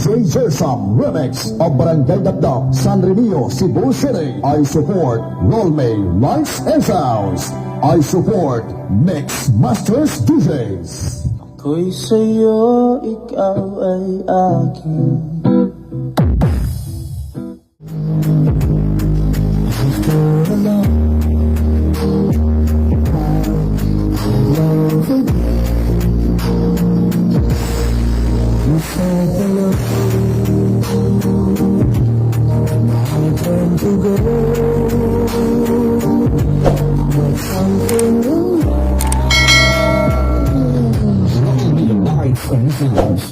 DJ Jersam Remix of Barangay Dagdag, San Remio, Cebu City. I support ROLMAE Lights and Sounds. I support Mix Masters DJs. Ako'y sa'yo, ikaw ay akin. ROLMAE Lights and Sounds.